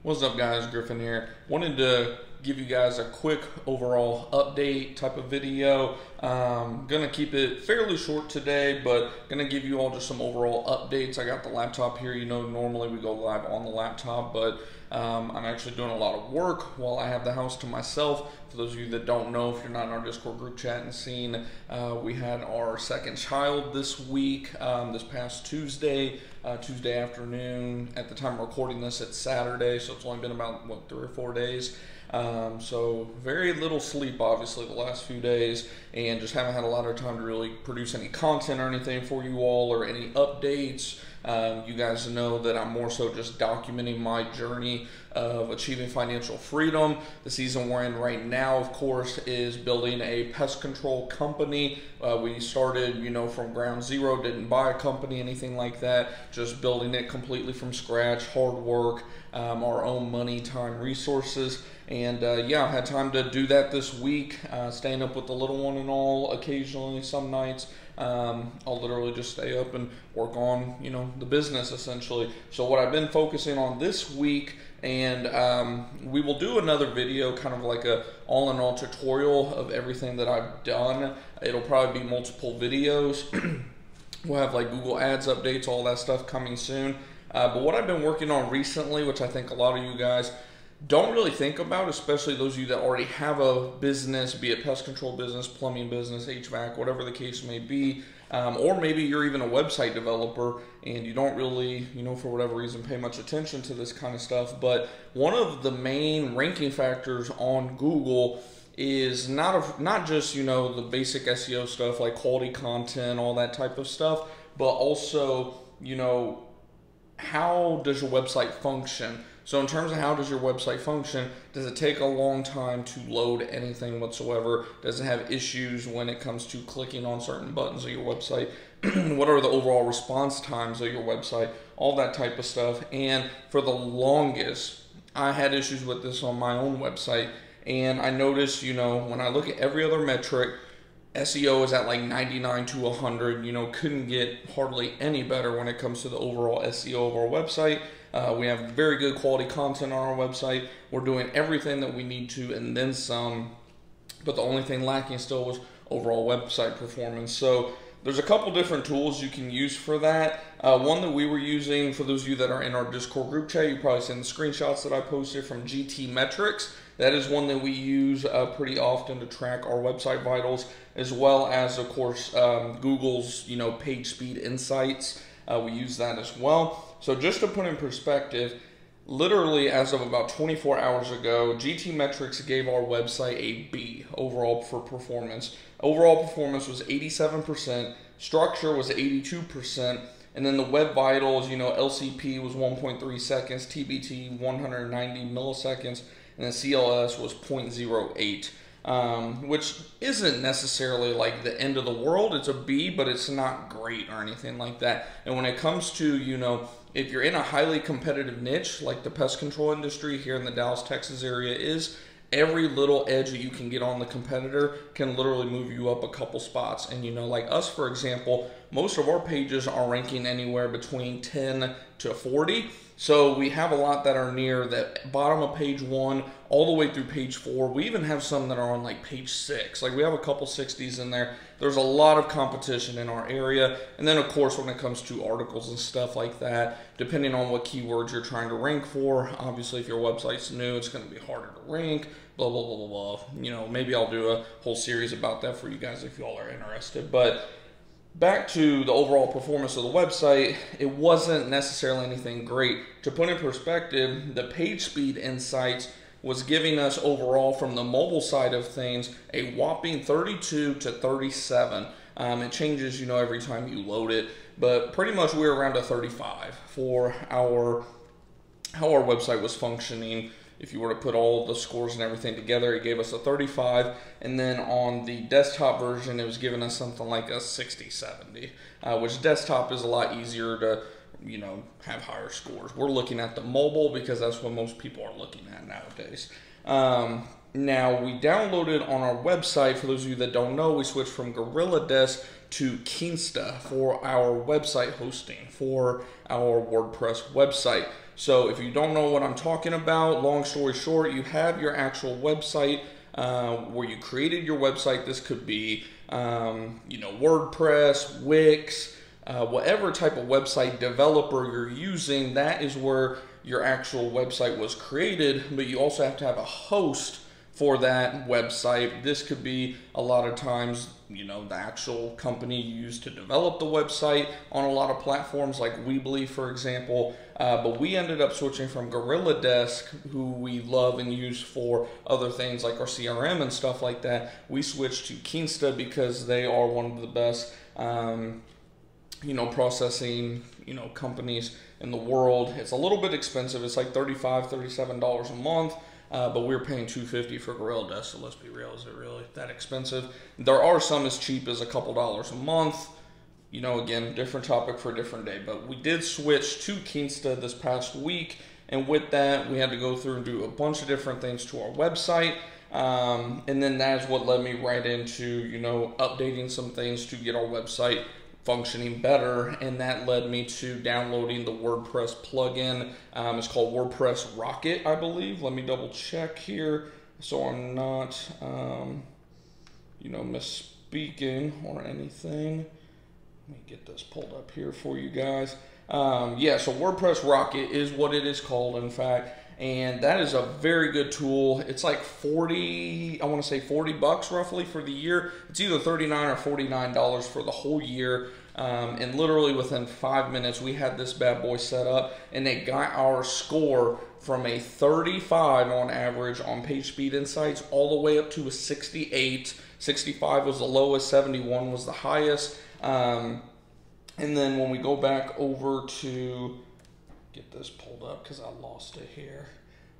What's up, guys? Griffin here. Wanted to give you guys a quick overall update type of video. Gonna keep it fairly short today, but gonna give you all just some overall updates. I got the laptop here. You know, normally we go live on the laptop, but I'm actually doing a lot of work while I have the house to myself. For those of you that don't know, if you're not in our Discord group chat and scene, we had our second child this week, this past Tuesday afternoon. At the time of recording this, it's Saturday, so it's only been about, 3 or 4 days. So very little sleep, obviously, the last few days, and just haven't had a lot of time to really produce any content or anything for you all or any updates. You guys know that I'm more so just documenting my journey of achieving financial freedom. The season we're in right now, of course, is building a pest control company. We started, from ground zero, didn't buy a company, anything like that, just building it completely from scratch, hard work, our own money, time, resources. And yeah, I had time to do that this week, staying up with the little one and all occasionally, some nights. I'll literally just stay up and work on, the business essentially. So what I've been focusing on this week, and we will do another video, kind of like a all-in-all tutorial of everything that I've done. It'll probably be multiple videos. We'll have like Google Ads updates, all that stuff coming soon. But what I've been working on recently, which I think a lot of you guys don't really think about, especially those of you that already have a business, be it pest control business, plumbing business, HVAC, whatever the case may be, or maybe you're even a website developer and you don't really, for whatever reason, pay much attention to this kind of stuff. But one of the main ranking factors on Google is not just, the basic SEO stuff like quality content, all that type of stuff, but also, how does your website function? So in terms of how does your website function, does it take a long time to load anything whatsoever? Does it have issues when it comes to clicking on certain buttons of your website? What are the overall response times of your website? All that type of stuff. And for the longest, I had issues with this on my own website. And I noticed, when I look at every other metric, SEO is at like 99 to 100, couldn't get hardly any better when it comes to the overall SEO of our website. We have very good quality content on our website. We're doing everything that we need to and then some, but the only thing lacking still was overall website performance. So there's a couple different tools you can use for that. One that we were using, for those of you that are in our Discord group chat, you've probably seen the screenshots that I posted from GT Metrics. That is one that we use pretty often to track our website vitals, as well as, of course, Google's, page speed insights. We use that as well. So just to put in perspective, literally as of about 24 hours ago, GT Metrics gave our website a B overall for performance. Overall performance was 87%, structure was 82%, and then the web vitals, LCP was 1.3 seconds, TBT 190 milliseconds, and then CLS was 0.08. Which isn't necessarily like the end of the world. It's a B, but it's not great or anything like that. And when it comes to, if you're in a highly competitive niche, like the pest control industry here in the Dallas, Texas area is, every little edge that you can get on the competitor can literally move you up a couple spots. And, like us, for example, most of our pages are ranking anywhere between 10 to 40. So we have a lot that are near the bottom of page 1 all the way through page 4. We even have some that are on like page 6. Like we have a couple 60s in there. There's a lot of competition in our area. And then of course when it comes to articles and stuff like that, depending on what keywords you're trying to rank for, obviously if your website's new, it's going to be harder to rank, blah, blah, blah, blah, blah. Maybe I'll do a whole series about that for you guys if you all are interested. But back to the overall performance of the website, it wasn't necessarily anything great. To put in perspective, the page speed insights was giving us overall from the mobile side of things a whopping 32 to 37. It changes, every time you load it, but pretty much we're around a 35 for how our website was functioning. If you were to put all the scores and everything together, it gave us a 35. And then on the desktop version, it was giving us something like a 60, 70, which desktop is a lot easier to, have higher scores. We're looking at the mobile because that's what most people are looking at nowadays. Now, we downloaded on our website, for those of you that don't know, we switched from Gorilla Desk to Kinsta for our website hosting, for our WordPress website. So if you don't know what I'm talking about, long story short, you have your actual website where you created your website. This could be, WordPress, Wix, whatever type of website developer you're using, that is where your actual website was created, but you also have to have a host for that website. This could be a lot of times, the actual company you use to develop the website on a lot of platforms like Weebly, for example. But we ended up switching from Gorilla Desk, who we love and use for other things like our CRM and stuff like that. We switched to Kinsta because they are one of the best, processing, companies in the world. It's a little bit expensive. It's like $35, $37 a month. But we're paying $250 for Gorilla Desk, so let's be real, is it really that expensive? There are some as cheap as a couple dollars a month. Again, different topic for a different day. But we did switch to Kinsta this past week, and with that, we had to go through and do a bunch of different things to our website. And then that is what led me right into, updating some things to get our website functioning better, and that led me to downloading the WordPress plugin. It's called WordPress Rocket, I believe. Let me double check here so I'm not, misspeaking or anything. Let me get this pulled up here for you guys. So WordPress Rocket is what it is called, in fact, and that is a very good tool. It's like $40 roughly for the year. It's either $39 or $49 for the whole year. And literally within 5 minutes, we had this bad boy set up, and it got our score from a 35 on average on page speed insights all the way up to a 68. 65 was the lowest, 71 was the highest. And then when we go back over to get this pulled up because I lost it here.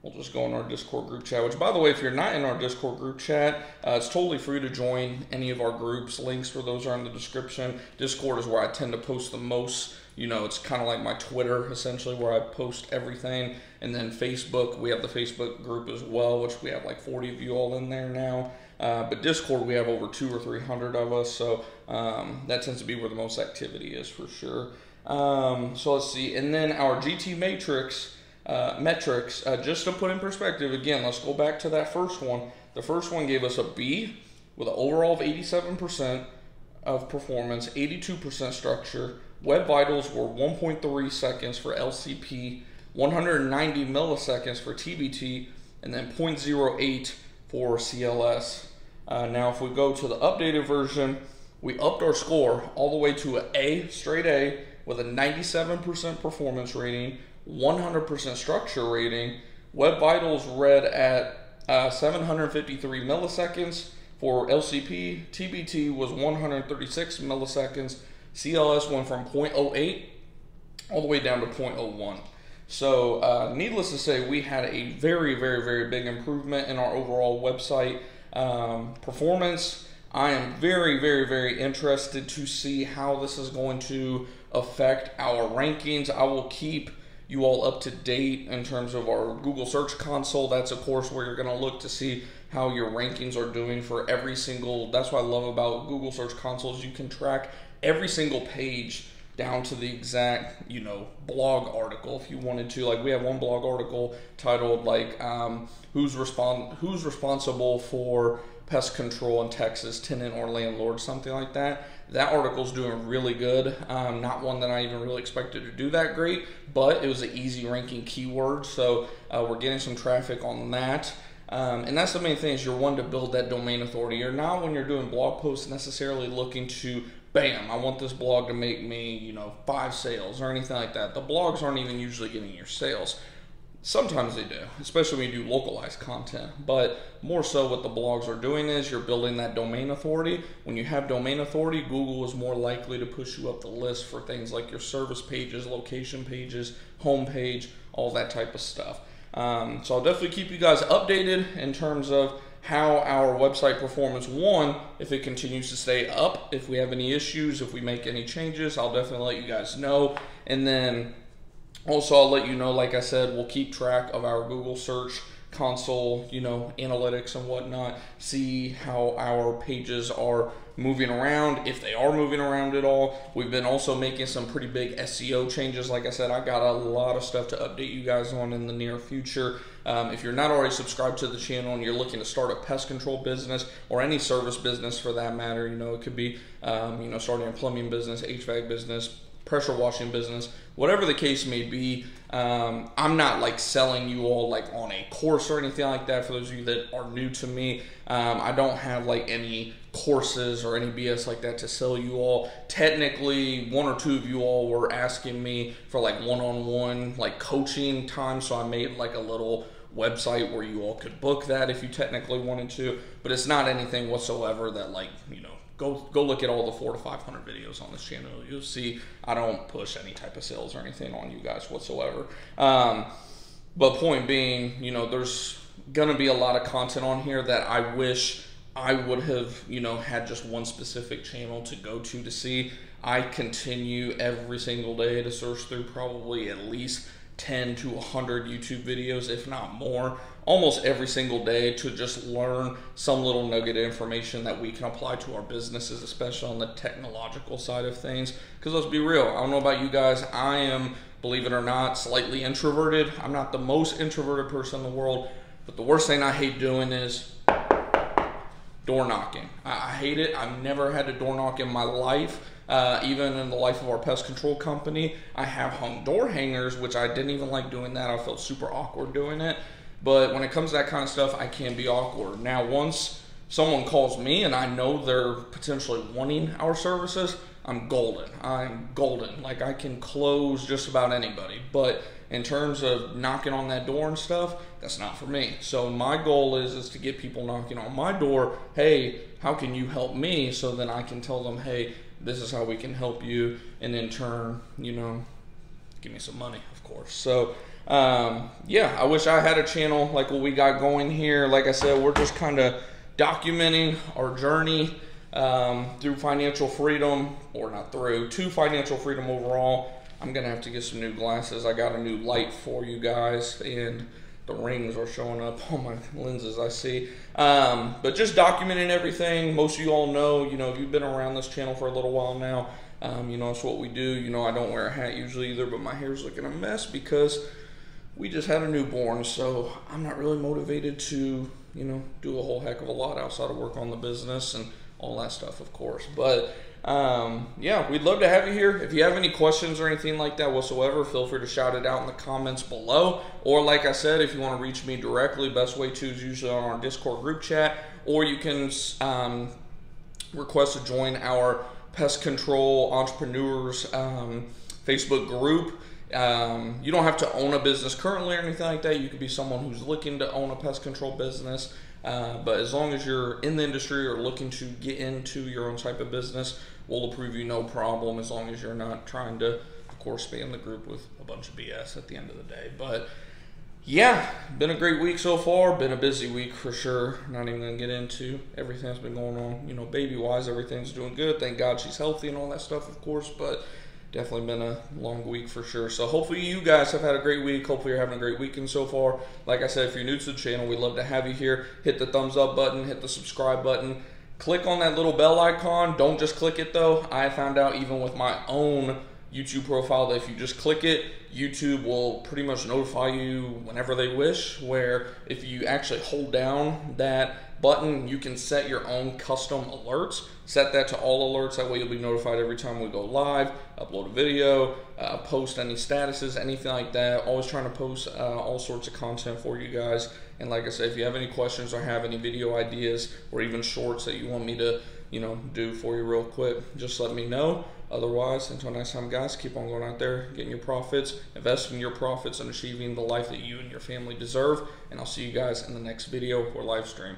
We'll just go in our Discord group chat, which, by the way, if you're not in our Discord group chat, it's totally free to join any of our groups. Links for those are in the description. Discord is where I tend to post the most. It's kind of like my Twitter, essentially, where I post everything. And then Facebook, we have the Facebook group as well, which we have like 40 of you all in there now. But Discord, we have over 200 or 300 of us, so that tends to be where the most activity is for sure. So let's see, and then our GT metrics, just to put in perspective, again, let's go back to that first one. The first one gave us a B with an overall of 87% of performance, 82% structure. Web vitals were 1.3 seconds for LCP, 190 milliseconds for TBT, and then 0.08 for CLS. Now, if we go to the updated version, we upped our score all the way to an A, straight A, with a 97% performance rating, 100% structure rating. Web vitals read at 753 milliseconds for LCP. TBT was 136 milliseconds. CLS went from 0.08 all the way down to 0.01. So needless to say, we had a very, very, very big improvement in our overall website performance. I am very, very, very interested to see how this is going to affect our rankings. I will keep you all up to date in terms of our Google Search Console. That's, of course, where you're going to look to see how your rankings are doing for every single. That's what I love about Google Search Console is you can track every single page down to the exact, blog article if you wanted to. Like, we have one blog article titled who's responsible for pest control in Texas, tenant or landlord, something like that. That article's doing really good. Not one that I even really expected to do that great, but it was an easy ranking keyword, so we're getting some traffic on that. And that's the main thing, is you're one to build that domain authority. You're not, when you're doing blog posts, necessarily looking to, bam, I want this blog to make me, 5 sales or anything like that. The blogs aren't even usually getting your sales. Sometimes they do, especially when you do localized content. But more so what the blogs are doing is you're building that domain authority. When you have domain authority, Google is more likely to push you up the list for things like your service pages, location pages, home page, all that type of stuff. So I'll definitely keep you guys updated in terms of how our website performance, if it continues to stay up, if we have any issues, if we make any changes, I'll definitely let you guys know. And then also I'll let you know, like I said, we'll keep track of our Google search console, you know, analytics and whatnot, see how our pages are moving around, if they are moving around at all. We've been also making some pretty big SEO changes. Like I said, I got a lot of stuff to update you guys on in the near future. If you're not already subscribed to the channel and you're looking to start a pest control business or any service business for that matter, you know, it could be, you know, starting a plumbing business, HVAC business, pressure washing business, whatever the case may be. I'm not like selling you all like on a course or anything like that. For those of you that are new to me, I don't have like any courses or any BS like that to sell you all. Technically, one or two of you all were asking me for like one-on-one like coaching time, so I made like a little website where you all could book that if you technically wanted to, but it's not anything whatsoever that, like, you know, go look at all the 400 to 500 videos on this channel. You'll see I don't push any type of sales or anything on you guys whatsoever. But point being, you know, there's gonna be a lot of content on here that I wish I would have, you know, had just one specific channel to go to see. I continue every single day to search through probably at least 10 to 100 YouTube videos, if not more, almost every single day, to just learn some little nugget of information that we can apply to our businesses, especially on the technological side of things. Because let's be real, I don't know about you guys, I am, believe it or not, slightly introverted. I'm not the most introverted person in the world, but the worst thing I hate doing is door knocking. I hate it. I've never had to door knock in my life. Even in the life of our pest control company, I have hung door hangers, which I didn't even like doing that. I felt super awkward doing it. But when it comes to that kind of stuff, I can be awkward. Now, once someone calls me and I know they're potentially wanting our services, I'm golden. I'm golden. Like, I can close just about anybody. But in terms of knocking on that door and stuff, that's not for me. So my goal is to get people knocking on my door. Hey, how can you help me? So then I can tell them, hey, this is how we can help you, and in turn, you know, give me some money, of course. So yeah, I wish I had a channel like what we got going here. Like I said, we're just kind of documenting our journey through financial freedom, or not through, to financial freedom overall. I'm gonna have to get some new glasses. I got a new light for you guys, and the rings are showing up on my lenses, I see. But just documenting everything. Most of you all know, you know, if you've been around this channel for a little while now, you know, it's what we do. You know, I don't wear a hat usually either, but my hair's looking a mess because we just had a newborn. So I'm not really motivated to, you know, do a whole heck of a lot outside of work on the business and all that stuff, of course. But yeah, we'd love to have you here. If you have any questions or anything like that whatsoever, feel free to shout it out in the comments below. Or like I said, if you want to reach me directly, best way to is usually on our Discord group chat, or you can request to join our Pest Control Entrepreneurs Facebook group. You don't have to own a business currently or anything like that. You could be someone who's looking to own a pest control business. But as long as you're in the industry or looking to get into your own type of business, we'll approve you no problem, as long as you're not trying to, of course, spam the group with a bunch of BS at the end of the day. But yeah, been a great week so far. Been a busy week for sure. Not even gonna get into everything that's been going on. You know, baby-wise, everything's doing good. Thank God she's healthy and all that stuff, of course. But definitely been a long week for sure. So hopefully you guys have had a great week. Hopefully you're having a great weekend so far. Like I said, if you're new to the channel, we'd love to have you here. Hit the thumbs up button, hit the subscribe button. Click on that little bell icon. Don't just click it though. I found out even with my own YouTube profile that if you just click it, YouTube will pretty much notify you whenever they wish, where if you actually hold down that button, you can set your own custom alerts. Set that to all alerts. That way you'll be notified every time we go live, upload a video, post any statuses, anything like that. Always trying to post all sorts of content for you guys. And like I said, if you have any questions or have any video ideas or even shorts that you want me to, you know, do for you real quick, just let me know. Otherwise, until next time, guys, keep on going out there, getting your profits, investing in your profits, and achieving the life that you and your family deserve. And I'll see you guys in the next video or live stream.